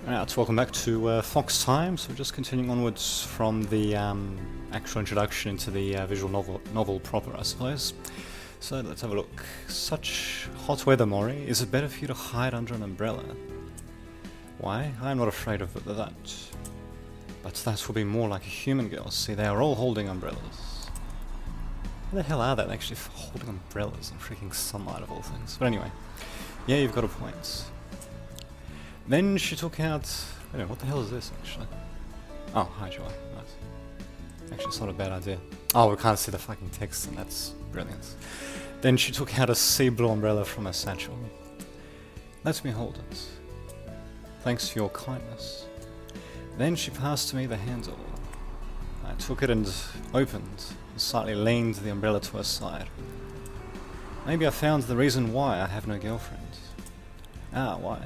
Right, welcome back to Fox Time. So we're just continuing onwards from the actual introduction into the visual novel proper, I suppose. So let's have a look. Such hot weather, Mori. Is it better for you to hide under an umbrella? Why? I'm not afraid of that. But that will be more like a human girl. See, they are all holding umbrellas. Where the hell are they actually holding umbrellas in freaking sunlight of all things? But anyway, yeah, you've got a point. Then she took out... I don't know, what the hell is this, actually? Oh, hi, Joy. Nice. Actually, it's not a bad idea. Oh, we can't see the fucking text, and that's brilliant. Then she took out a sea blue umbrella from her satchel. Let me hold it. Thanks for your kindness. Then she passed to me the handle. I took it and opened, and slightly leaned the umbrella to her side. Maybe I found the reason why I have no girlfriend. Ah, why?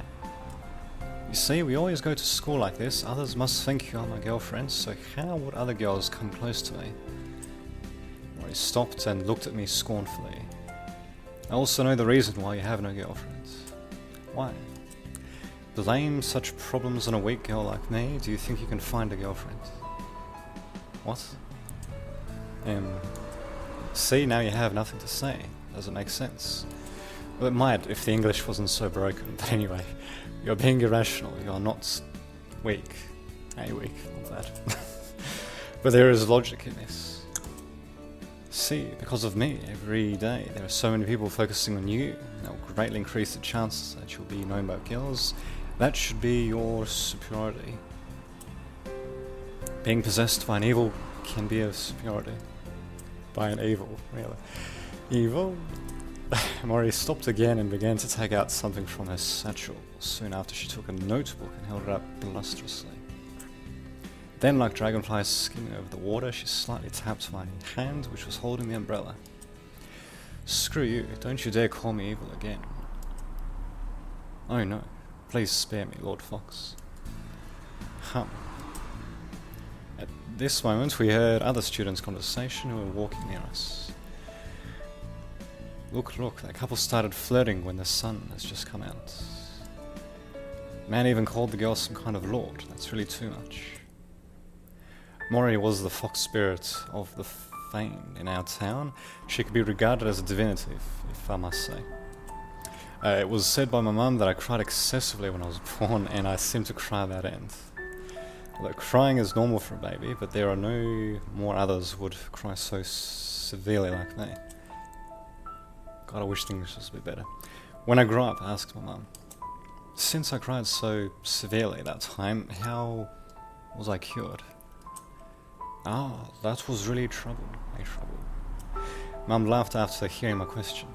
You see, we always go to school like this. Others must think you are my girlfriend, so how would other girls come close to me? He stopped and looked at me scornfully. I also know the reason why you have no girlfriend. Why? Blame such problems on a weak girl like me? Do you think you can find a girlfriend? What? See, now you have nothing to say. Does it make sense? Well, it might if the English wasn't so broken, but anyway. You're being irrational, you are not weak. Weak, not that. But there is logic in this. See, because of me, every day there are so many people focusing on you, and that will greatly increase the chances that you'll be known by girls. That should be your superiority. Being possessed by an evil can be a superiority. By an evil, really. Evil? Mori stopped again and began to take out something from her satchel. Soon after she took a notebook and held it up blusterously. Then, like dragonflies skimming over the water, she slightly tapped my hand, which was holding the umbrella. Screw you, don't you dare call me evil again. Oh no, please spare me, Lord Fox. At this moment we heard other students' conversation who were walking near us. Look, that couple started flirting when the sun has just come out. The man even called the girl some kind of lord. That's really too much. Mori was the fox spirit of the famed in our town. She could be regarded as a divinity, if I must say. It was said by my mum that I cried excessively when I was born, and I seemed to cry that end. Although crying is normal for a baby, but there are no more others who would cry so severely like me. God, I wish things was a bit better. When I grew up, I asked my mum, since I cried so severely that time, how was I cured? Ah, that was really trouble. Mum laughed after hearing my question.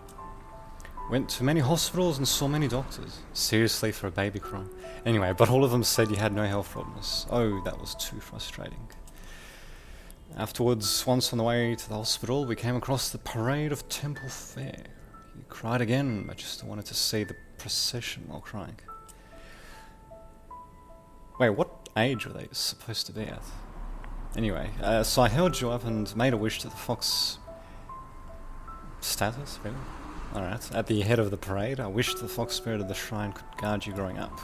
Went to many hospitals and saw many doctors. Seriously, for a baby crying. Anyway, but all of them said you had no health problems. Oh, that was too frustrating. Afterwards, once on the way to the hospital, we came across the parade of Temple Fair. He cried again, but just wanted to see the procession while crying. Wait, what age were they supposed to be at? Anyway, so I held you up and made a wish to the fox... status, really? Alright, at the head of the parade, I wished the fox spirit of the shrine could guard you growing up.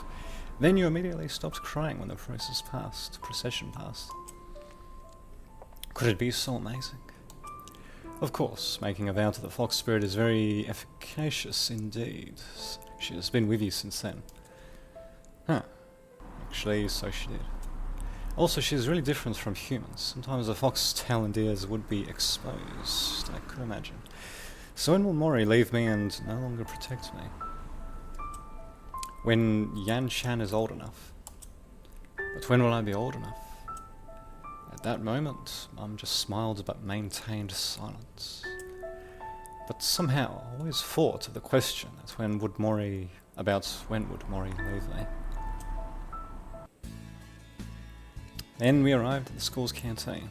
Then you immediately stopped crying when the procession passed. Could it be so amazing? Of course, making a vow to the fox spirit is very efficacious indeed. She has been with you since then. Huh. Actually, so she did. Also, she is really different from humans. Sometimes the foxtail and ears would be exposed, I could imagine. So when will Mori leave me and no longer protect me? When Yan Shan is old enough. But when will I be old enough? At that moment, Mum just smiled but maintained silence. But somehow, I always thought of the question that when would Mori leave me? Then we arrived at the school's canteen.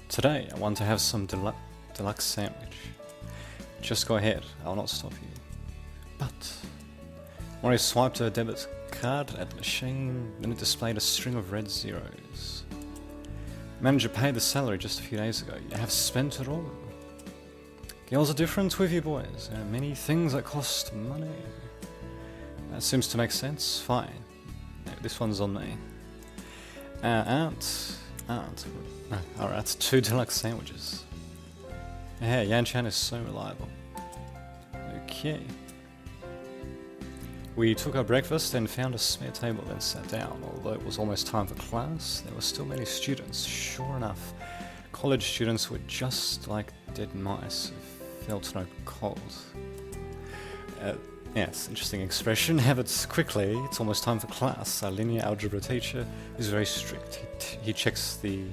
Today, I want to have some deluxe sandwich. Just go ahead, I'll not stop you. But... Mori swiped her debit card at the machine, then it displayed a string of red zeros. Manager paid the salary just a few days ago. You have spent it all. Girls are different with you boys. There are many things that cost money. That seems to make sense. Fine. this one's on me. Alright, 2 deluxe sandwiches. Yeah, Yan-chan is so reliable. Okay. We took our breakfast and found a spare table, then sat down. Although it was almost time for class, there were still many students. Sure enough, college students were just like dead mice who felt no cold. Yes, interesting expression. Have it quickly, it's almost time for class. Our linear algebra teacher is very strict. He checks the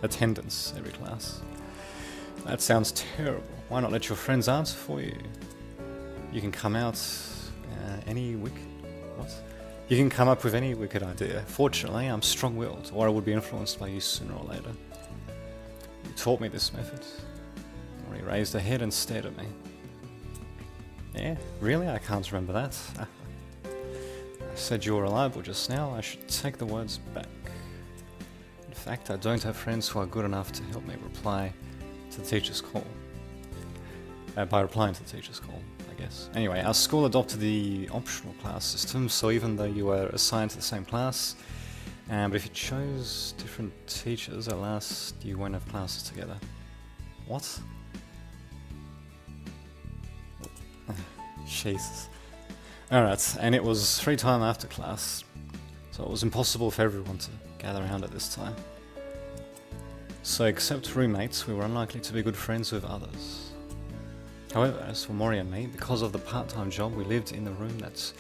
attendance every class. That sounds terrible. Why not let your friends answer for you? You can come out You can come up with any wicked idea. Fortunately, I'm strong-willed, or I would be influenced by you sooner or later. You taught me this method. Or he raised a head and stared at me. Yeah, really? I can't remember that. I said you were reliable just now. I should take the words back. In fact, I don't have friends who are good enough to help me reply to the teacher's call. By replying to the teacher's call, I guess. Anyway, our school adopted the optional class system, so even though you were assigned to the same class, but if you chose different teachers, at last you won't have classes together. What? Jesus. Alright, and it was free time after class, so it was impossible for everyone to gather around at this time. So except roommates, we were unlikely to be good friends with others. However, as for Mori and me, because of the part-time job, we lived in the room that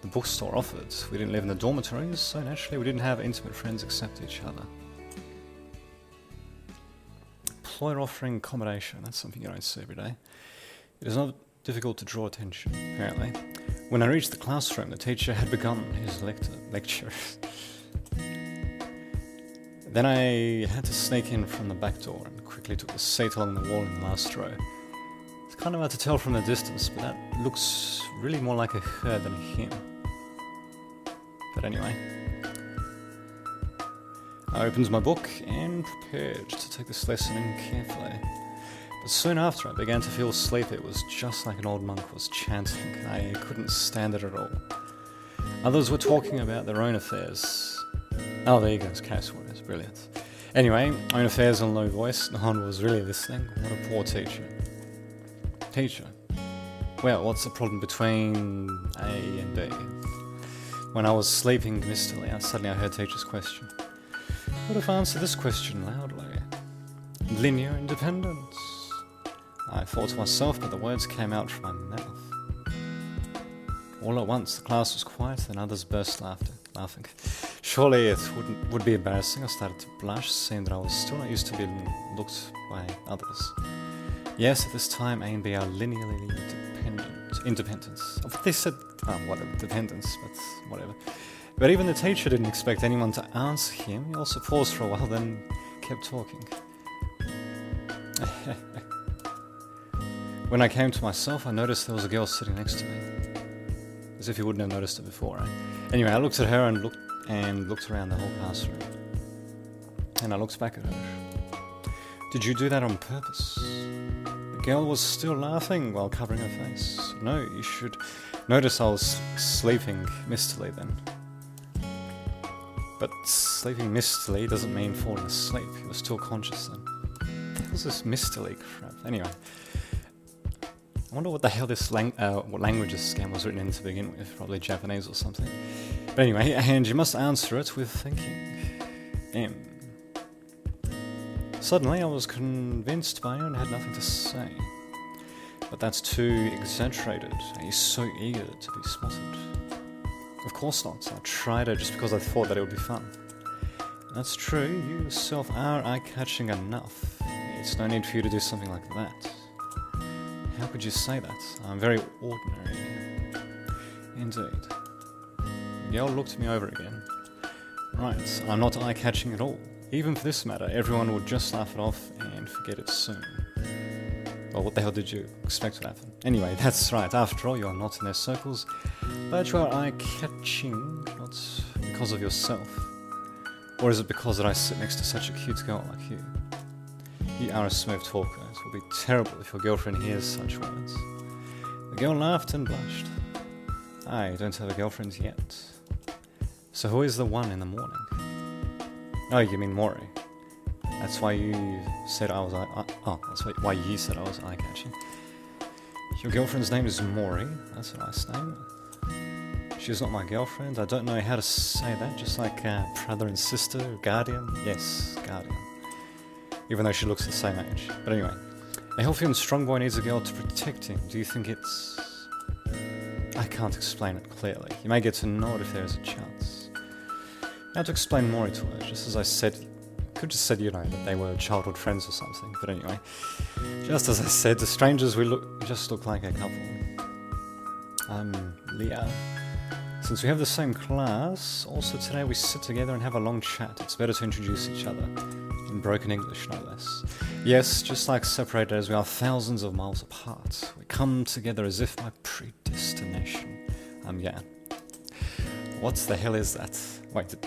the bookstore offered. We didn't live in the dormitories, so naturally we didn't have intimate friends except each other. Employer offering accommodation, that's something you don't see every day. It is not difficult to draw attention, apparently. When I reached the classroom, the teacher had begun his lecture. Then I had to sneak in from the back door and quickly took a seat along the wall in the last row. It's kind of hard to tell from the distance, but that looks really more like a her than a him. But anyway. I opened my book and prepared to take this lesson in carefully. But soon after I began to feel sleepy. It was just like an old monk was chanting. I couldn't stand it at all. Others were talking about their own affairs. Oh, there you go, case words, brilliant. Anyway, own affairs in a low voice. No one was really listening. What a poor teacher. Teacher. Well, what's the problem between A and B? When I was sleeping mistily, suddenly I heard teacher's question. What if I answer this question loudly? Linear independence. I thought to myself, but the words came out from my mouth. All at once, the class was quiet, and others burst laughing. Surely it would be embarrassing. I started to blush, seeing that I was still not used to being looked by others. Yes, at this time, A and B are linearly independent. They said, whatever, dependence, but whatever. But even the teacher didn't expect anyone to answer him. He also paused for a while, then kept talking. When I came to myself, I noticed there was a girl sitting next to me. As if you wouldn't have noticed it before, right? Anyway, I looked at her and looked around the whole classroom. And I looked back at her. Did you do that on purpose? The girl was still laughing while covering her face. No, you should notice I was sleeping mistily then. But sleeping mistily doesn't mean falling asleep. You were still conscious then. What was this mistily crap? Anyway. I wonder what the hell this what language this scam was written in to begin with. Probably Japanese or something. But anyway, and you must answer it with thinking. M. Suddenly I was convinced by her and had nothing to say. But that's too exaggerated. He's so eager to be spotted. Of course not. I tried it just because I thought that it would be fun. That's true, you yourself are eye-catching enough. It's no need for you to do something like that. How could you say that? I'm very ordinary. Indeed. The girl looked me over again. Right, I'm not eye-catching at all. Even for this matter, everyone would just laugh it off and forget it soon. Well, what the hell did you expect would happen? Anyway, that's right. After all, you're not in their circles, but you are eye-catching, not because of yourself. Or is it because that I sit next to such a cute girl like you? You are a smooth talker. It will be terrible if your girlfriend hears such words. The girl laughed and blushed. I don't have a girlfriend yet. So who is the one in the morning? Oh, you mean Mori. That's why you said I was why you said I was eye-catching. Your girlfriend's name is Mori. That's a nice name. She's not my girlfriend. I don't know how to say that. Just like brother and sister, guardian. Yes, guardian. Even though she looks the same age. But anyway, a healthy and strong boy needs a girl to protect him. Do you think it's... I can't explain it clearly. You may get to know it if there is a chance. How to explain Mori to her? Just as I said, could just said, you know, that they were childhood friends or something. But anyway, just as I said, to strangers we just look like a couple. I'm Leah. Since we have the same class, also today we sit together and have a long chat. It's better to introduce each other. In broken English, no less. Yes, just like separated as we are thousands of miles apart, we come together as if by predestination. Yeah. What the hell is that? Wait, did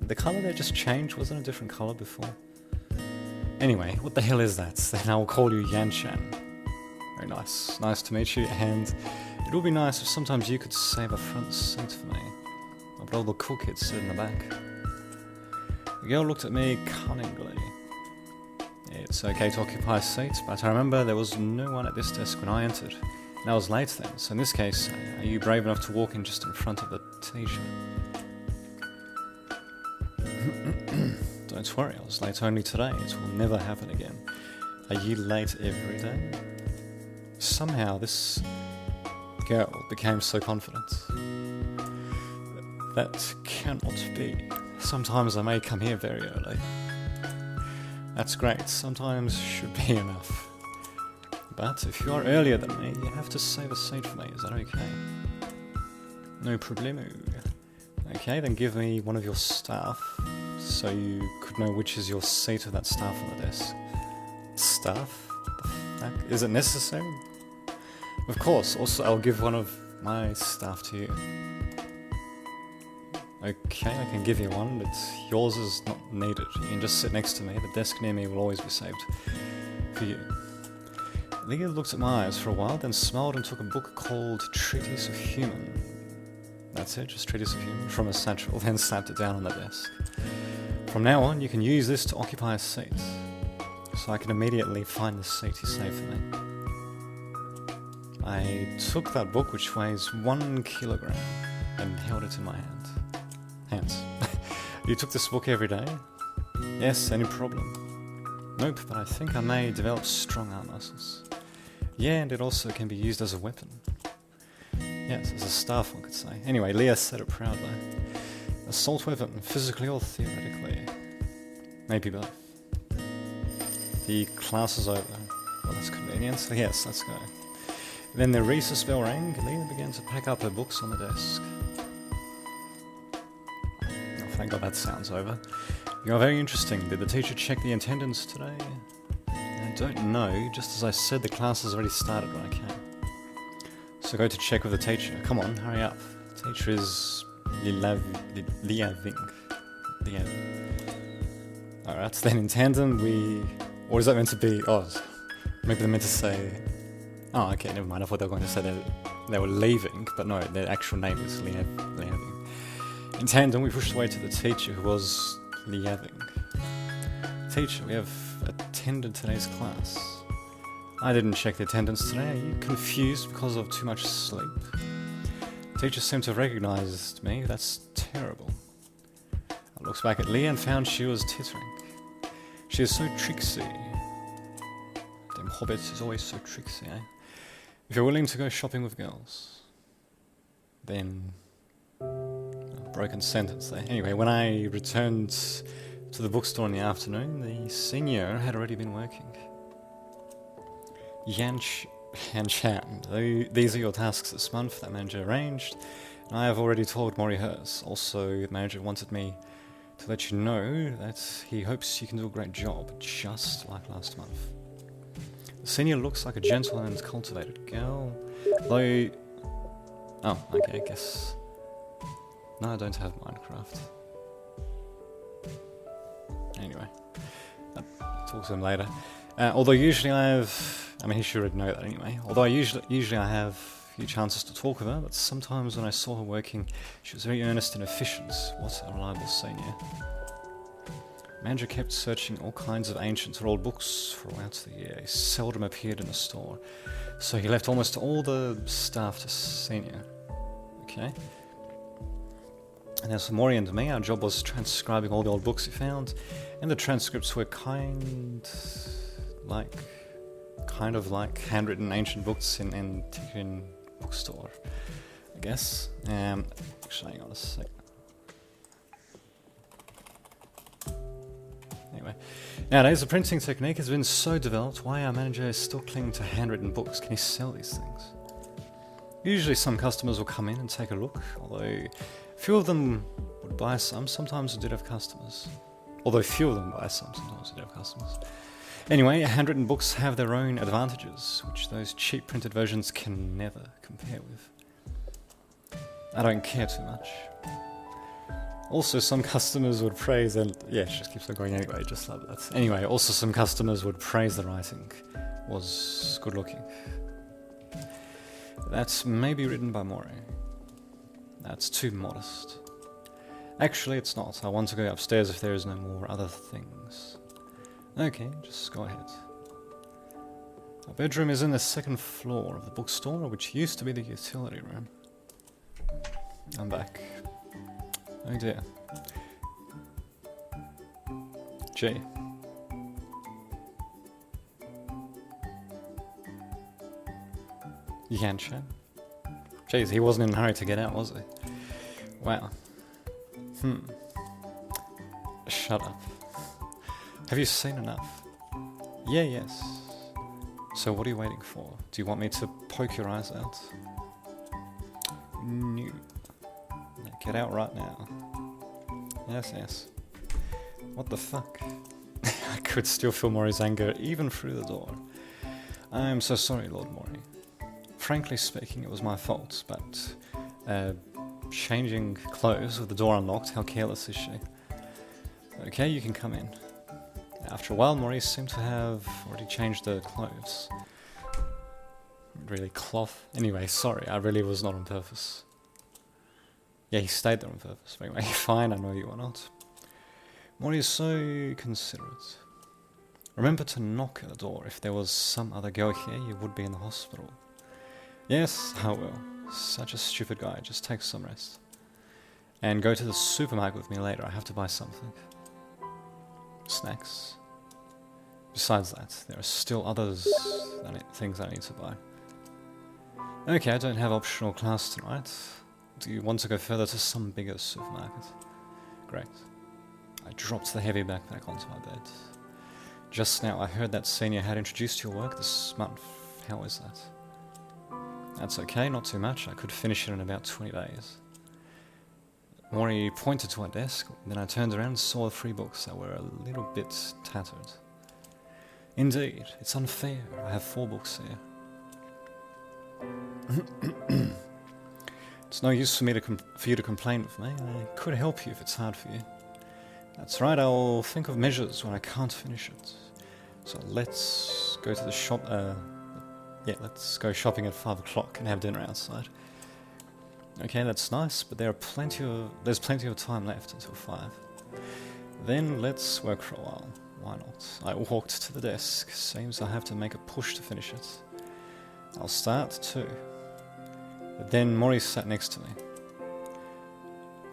the colour there just change? Wasn't it a different colour before? Anyway, what the hell is that? Then I will call you Yan-chan. Very nice. Nice to meet you, and it would be nice if sometimes you could save a front seat for me. But all the cool kids sit in the back. The girl looked at me cunningly. It's okay to occupy a seat, but I remember there was no one at this desk when I entered. And I was late then, so in this case, are you brave enough to walk in just in front of the teacher? Don't worry, I was late only today. It will never happen again. Are you late every day? Somehow this girl became so confident. That cannot be. Sometimes I may come here very early. That's great, sometimes should be enough. But if you are earlier than me, you have to save a seat for me, is that okay? No problemo. Okay, then give me one of your staff, so you could know which is your seat of that staff on the desk. Staff? The fuck? Is it necessary? Of course, also I'll give one of my staff to you. Okay, I can give you one, but yours is not needed. You can just sit next to me. The desk near me will always be saved for you. Leah looked at my eyes for a while, then smiled and took a book called Treatise of Human. That's it, just Treatise of Human, from a satchel, then slapped it down on the desk. From now on, you can use this to occupy a seat, so I can immediately find the seat you saved for me. I took that book, which weighs 1 kilogram, and held it in my hand. Hands. You took this book every day? Yes, any problem? Nope, but I think I may develop strong arm muscles. Yeah, and it also can be used as a weapon. Yes, as a staff, one could say. Anyway, Leah said it proudly. Assault weapon, physically or theoretically? Maybe both. The class is over. Well, that's convenient. So yes, let's go. Then the recess bell rang. Leah began to pack up her books on the desk. Thank God that sound's over. You are very interesting. Did the teacher check the attendance today? I don't know. Just as I said, the class has already started when I came. So go to check with the teacher. Come on, hurry up. The teacher is Liaving. Alright, then in tandem we... What is that meant to be? Oh, maybe they're meant to say... Oh, okay, never mind. I thought they were going to say they were leaving, but no, their actual name is Liaving. In tandem, we pushed away to the teacher, who was Liaving. Teacher, we have attended today's class. I didn't check the attendance today. Are you confused because of too much sleep? Teacher seemed to have recognized me. That's terrible. I looked back at Leah and found she was tittering. She is so tricksy. Them hobbits is always so tricksy, eh? If you're willing to go shopping with girls, then... broken sentence there. Anyway, when I returned to the bookstore in the afternoon, the senior had already been working. Yan-chan, these are your tasks this month that manager arranged, and I have already told Mori hers. Also, the manager wanted me to let you know that he hopes you can do a great job, just like last month. The senior looks like a gentle and cultivated girl, though... Oh, okay, I guess... No, I don't have Minecraft. Anyway, I'll talk to him later. Although usually I have... I mean, he should already know that anyway. Although usually I have few chances to talk with her, but sometimes when I saw her working, she was very earnest and efficient. What a reliable senior. Manager kept searching all kinds of ancient or old books throughout the year. He seldom appeared in the store, so he left almost all the staff to senior. Okay. And as for Mori and me, our job was transcribing all the old books he found, and the transcripts were kind of like handwritten ancient books in antiquarian bookstore, I guess. Actually, hang on a sec. Anyway, nowadays the printing technique has been so developed, why our manager is still clinging to handwritten books? Can he sell these things? Usually some customers will come in and take a look, although few of them would buy some. Sometimes we did have customers. Although few of them buy some, sometimes we did have customers. Anyway, handwritten books have their own advantages, which those cheap printed versions can never compare with. I don't care too much. Also, some customers would praise, and yeah, it just keeps on going anyway, just love that. Anyway, also some customers would praise the writing was good looking. That's maybe written by Mori. That's too modest. Actually, it's not. I want to go upstairs if there is no more other things. Okay, just go ahead. Our bedroom is in the second floor of the bookstore, which used to be the utility room. I'm back. Oh dear. Gee. Yanshan? Jeez, he wasn't in a hurry to get out, was he? Wow. Shut up. Have you seen enough? Yeah, yes. So what are you waiting for? Do you want me to poke your eyes out? No. Get out right now. Yes, yes. What the fuck? I could still feel Mori's anger even through the door. I am so sorry, Lord Mori. Frankly speaking, it was my fault, but changing clothes with the door unlocked, how careless is she? Okay, you can come in. After a while, Mori seemed to have already changed her clothes. Really cloth. Anyway, sorry, I really was not on purpose. Yeah, he stayed there on purpose. Anyway, fine, I know you are not. Mori is so considerate. Remember to knock at the door. If there was some other girl here, you would be in the hospital. Yes, I will. Such a stupid guy. Just take some rest. And go to the supermarket with me later. I have to buy something. Snacks. Besides that, there are still things I need to buy. Okay, I don't have optional class tonight. Do you want to go further to some bigger supermarket? Great. I dropped the heavy backpack onto my bed. Just now, I heard that senior had introduced your work this month. How is that? That's okay, not too much. I could finish it in about 20 days. Mori pointed to our desk, then I turned around and saw 3 books that were a little bit tattered. Indeed, it's unfair. I have 4 books here. It's no use for you to complain with me. I could help you if it's hard for you. That's right, I'll think of measures when I can't finish it. So let's go to the shop. Let's go shopping at 5 o'clock and have dinner outside. Okay, that's nice, but there's plenty of time left until 5. Then let's work for a while. Why not? I walked to the desk. Seems I have to make a push to finish it. I'll start too. But then Mori sat next to me.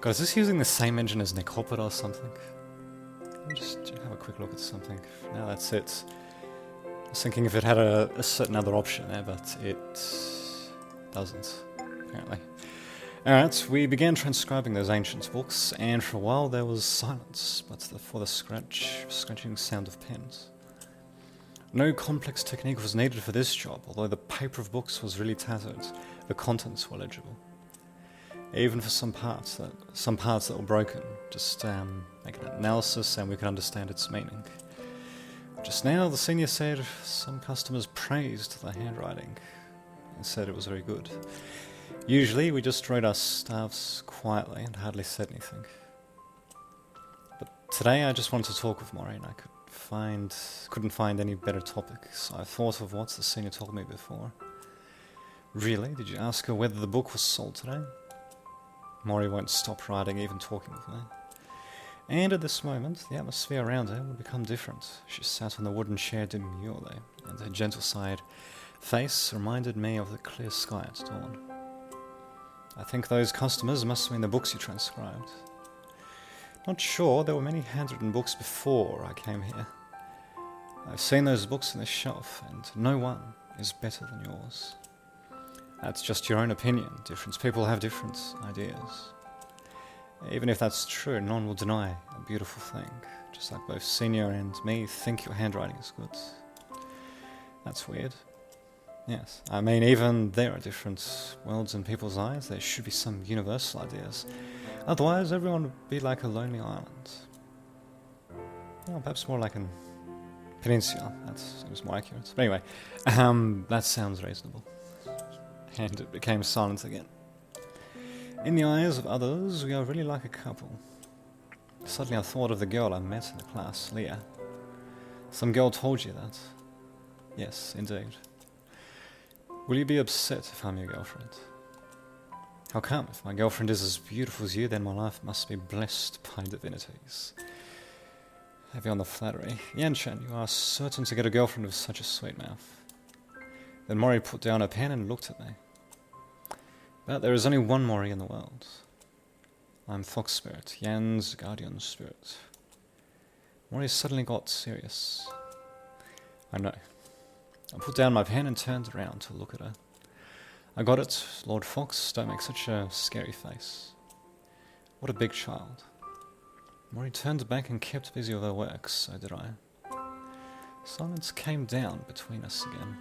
God, is this using the same engine as Necopod or something? Let me just have a quick look at something. Now that's it. I was thinking if it had a certain other option there, but it doesn't, apparently. Alright, we began transcribing those ancient books, and for a while there was silence, but for the scratching sound of pens. No complex technique was needed for this job, although the paper of books was really tattered, the contents were legible. Even for some parts that were broken, just make an analysis and we could understand its meaning. Just now, the senior said some customers praised the handwriting and said it was very good. Usually, we just wrote our staffs quietly and hardly said anything. But today, I just wanted to talk with Mori, and I couldn't find any better topic, so I thought of what the senior told me before. Really? Did you ask her whether the book was sold today? Mori won't stop writing, even talking with me. And at this moment, the atmosphere around her would become different. She sat on the wooden chair demurely, and her gentle-side face reminded me of the clear sky at dawn. I think those customers must have been the books you transcribed. Not sure, there were many handwritten books before I came here. I've seen those books on this shelf, and no one is better than yours. That's just your own opinion. Different people have different ideas. Even if that's true, no one will deny a beautiful thing, just like both Senior and me think your handwriting is good. That's weird. Yes, I mean, even there are different worlds in people's eyes. There should be some universal ideas. Otherwise, everyone would be like a lonely island. Well, perhaps more like a peninsula. That seems more accurate. But anyway, that sounds reasonable. And it became silent again. In the eyes of others, we are really like a couple. Suddenly I thought of the girl I met in the class, Leah. Some girl told you that? Yes, indeed. Will you be upset if I'm your girlfriend? How come? If my girlfriend is as beautiful as you, then my life must be blessed by divinities. Heavy on the flattery. Yan-chan, you are certain to get a girlfriend with such a sweet mouth. Then Mori put down her pen and looked at me. But there is only one Mori in the world. I'm Fox Spirit, Yan's guardian spirit. Mori suddenly got serious. I know. I put down my pen and turned around to look at her. I got it, Lord Fox, don't make such a scary face. What a big child. Mori turned back and kept busy with her work, so did I. Silence came down between us again.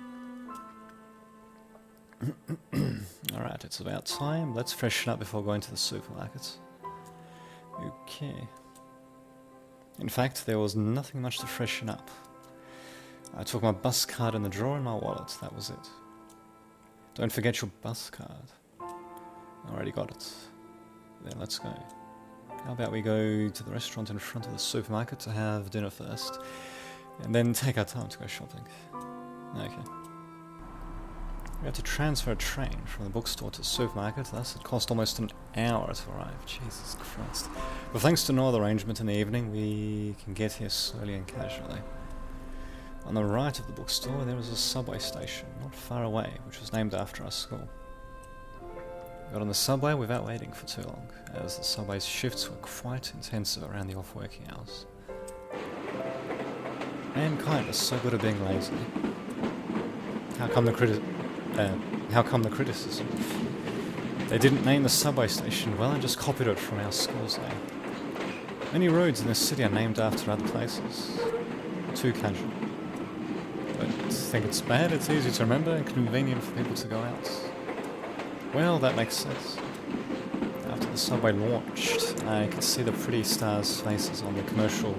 Alright, it's about time. Let's freshen up before going to the supermarket. Okay. In fact, there was nothing much to freshen up. I took my bus card in the drawer in my wallet, that was it. Don't forget your bus card. I already got it. Then let's go. How about we go to the restaurant in front of the supermarket to have dinner first, and then take our time to go shopping. Okay. We had to transfer a train from the bookstore to the supermarket, thus it cost almost an hour to arrive. Jesus Christ. But thanks to no other arrangement in the evening, we can get here slowly and casually. On the right of the bookstore there was a subway station, not far away, which was named after our school. We got on the subway without waiting for too long, as the subway's shifts were quite intensive around the off-working hours. Mankind is so good at being lazy. How come the criticism? They didn't name the subway station well and just copied it from our school's name. Many roads in this city are named after other places. Too casual. But think it's bad, it's easy to remember and convenient for people to go out. Well, that makes sense. After the subway launched, I could see the pretty stars' faces on the commercial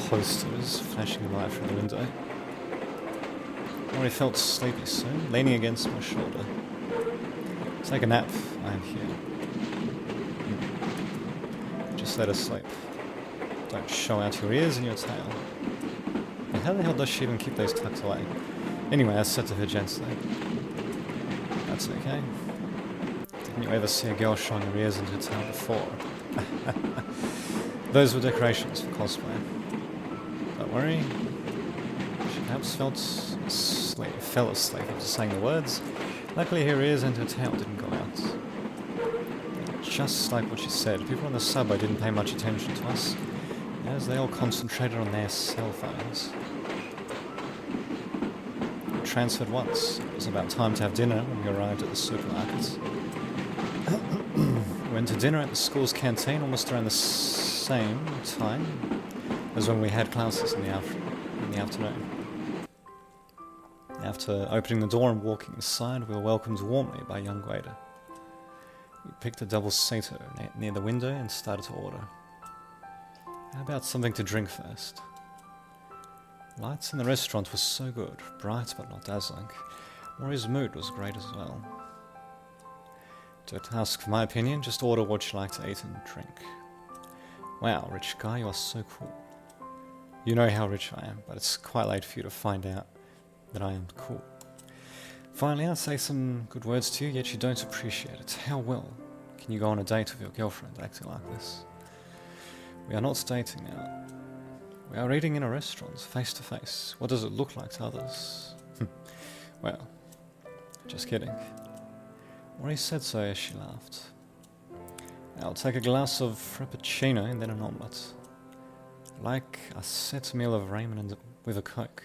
posters flashing by from the window. I already felt sleepy soon, leaning against my shoulder. Take a nap, I am here. Just let her sleep. Don't show out your ears and your tail. And how the hell does she even keep those tucked away? Anyway, I said to her gently, that's okay. Didn't you ever see a girl showing her ears and her tail before? Those were decorations for cosplay. Don't worry. She perhaps fell asleep after saying the words. Luckily her ears and her tail didn't go out. Just like what she said, people on the subway didn't pay much attention to us, as they all concentrated on their cell phones. We transferred once. It was about time to have dinner when we arrived at the supermarket. We went to dinner at the school's canteen almost around the same time as when we had classes in the afternoon. After opening the door and walking inside, we were welcomed warmly by a young waiter. We picked a double-seater near the window and started to order. How about something to drink first? Lights in the restaurant were so good, bright but not dazzling. Mori's mood was great as well. Don't ask for my opinion, just order what you like to eat and drink. Wow, rich guy, you are so cool. You know how rich I am, but it's quite late for you to find out that I am cool. Finally, I say some good words to you, yet you don't appreciate it. How well can you go on a date with your girlfriend acting like this? We are not dating now. We are eating in a restaurant, face to face. What does it look like to others? Well, just kidding. Maurice said so as she laughed. I'll take a glass of frappuccino and then an omelette. Like a set meal of ramen and with a Coke.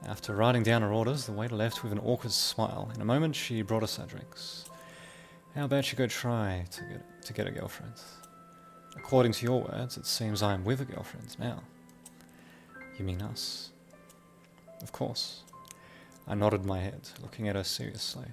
After writing down her orders, the waiter left with an awkward smile. In a moment, she brought us our drinks. How about you go try to get a girlfriend? According to your words, it seems I am with a girlfriend now. You mean us? Of course. I nodded my head, looking at her seriously.